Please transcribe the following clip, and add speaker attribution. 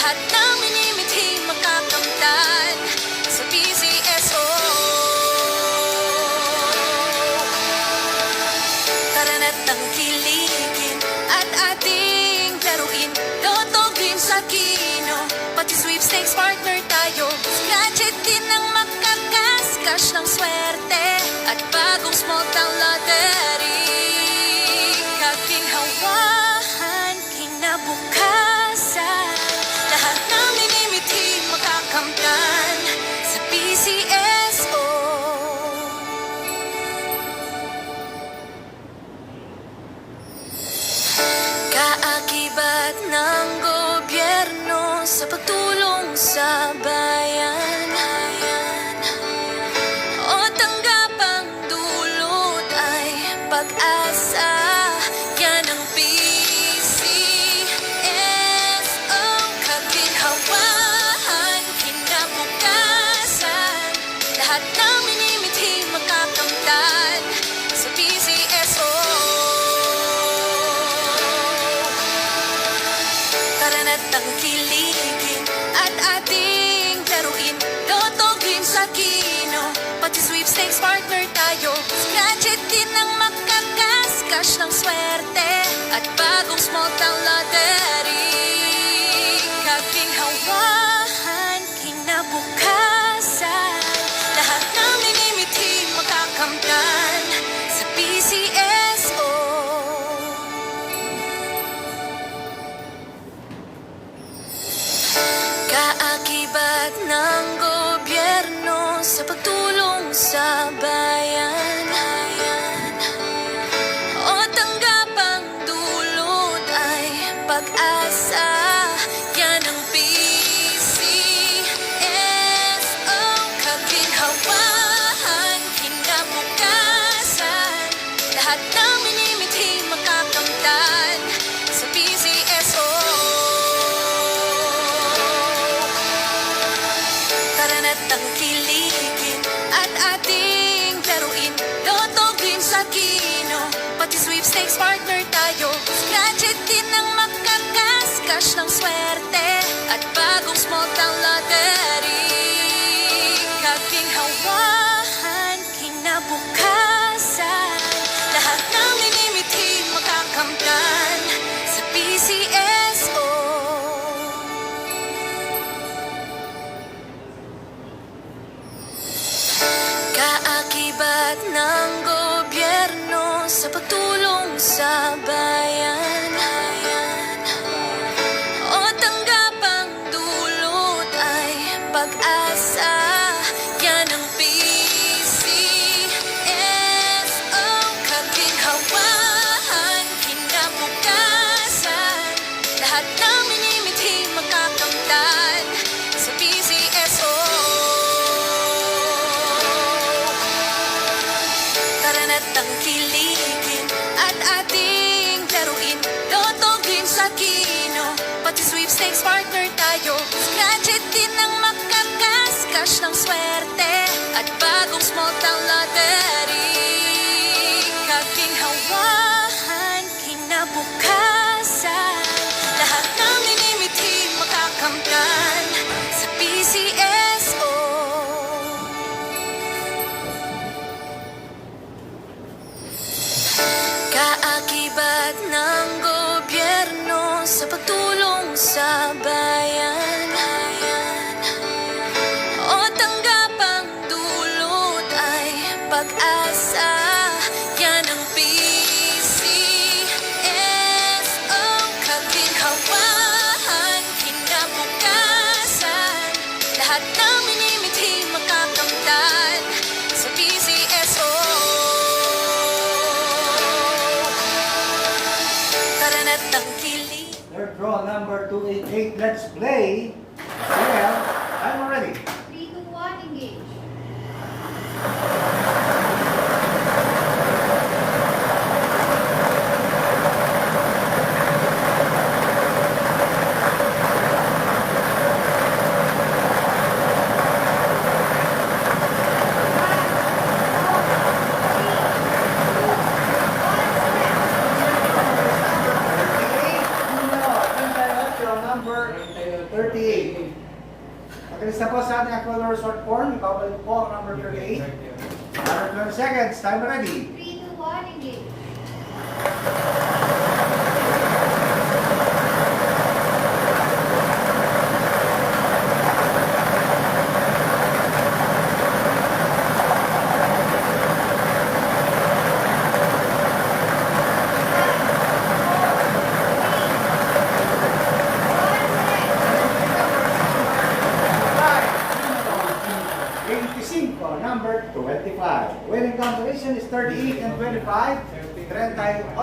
Speaker 1: Lahat ng minimithi makakamtan sa PCSO. Karana't tangkilikin at ating laruin, Lotto Green sa Kino, pati sweepstakes partner tayo. Gadget din ang makakaskas ng swerte at bagong small town lottery. Kaginhawahan, kinabukasan, lahat ng minimithi makakamtan sa PCSO. Kaakibat ng gobyerno sa pagtulong sa bayan, o tanggapang dulot ay pag-asa. Yan ang PCSO. Kaginhawahan, kinabukasan, lahat ng minimithi makakamtan sa PCSO. Karana't tangkilikin at ating laruin, Lotto Green sa Kino, pati sweepstakes partner tayo. Gadget din ang makakaskas ng swerte at bagong small town lottery. Kaginhawahan, kinabukasan, lahat ng minimithi makakamtan sa PCSO. Kaakibat ng gobyerno sa pagtulong sa bayan, o tanggapang dulot ay pag-asa. Yan ang PCSO. Kaginhawahan, kinabukasan, lahat ng minimithi makakamtan sa PCSO. Karana't tangkilikin at ating laruin, Lotto Green sa Kino, pati sweepstakes partner tayo. Gadget din ang makakaskas ng swerte at bagong small town lottery. Kaginhawahan, kinabukasan, lahat ng minimithi makakamtan sa PCSO. Kaakibat ng gobyerno sa pagtulong sa bayan, o tanggapang dulot ay pag-asa. Yan ang PCSO. Kaginhawahan, kinabukasan, lahat ng minimithi makakamtan sa PCSO. Karana't tangkilikin at ating laruin, Lotto Green sa Kino, pati sweepstakes partner tayo. Gadget din ang makakaskas ng swerte at bagong small town lottery. Kaginhawahan, kinabukasan, lahat ng minimithi makakamtan sa PCSO. Kaakibat ng gobyerno sa pagtulong sa bayan, o tanggapang dulot ay pag-asa. Yan ang PCSO. Kaginhawahan, kinabukasan, lahat ng minimithi makakamtan sa PCSO. Karana't tangkilikin.
Speaker 2: Third draw number 288. Let's play. Well, I'm ready.
Speaker 3: 3, 2, 1, engage.
Speaker 2: number 38. Pagkalis na po sa ating color short form, ibabalik po ang number 38. Another 20 seconds. Time ready.
Speaker 3: 3, 2, 1, engage.
Speaker 2: Number 25. Winning combination is 38 and 25. 38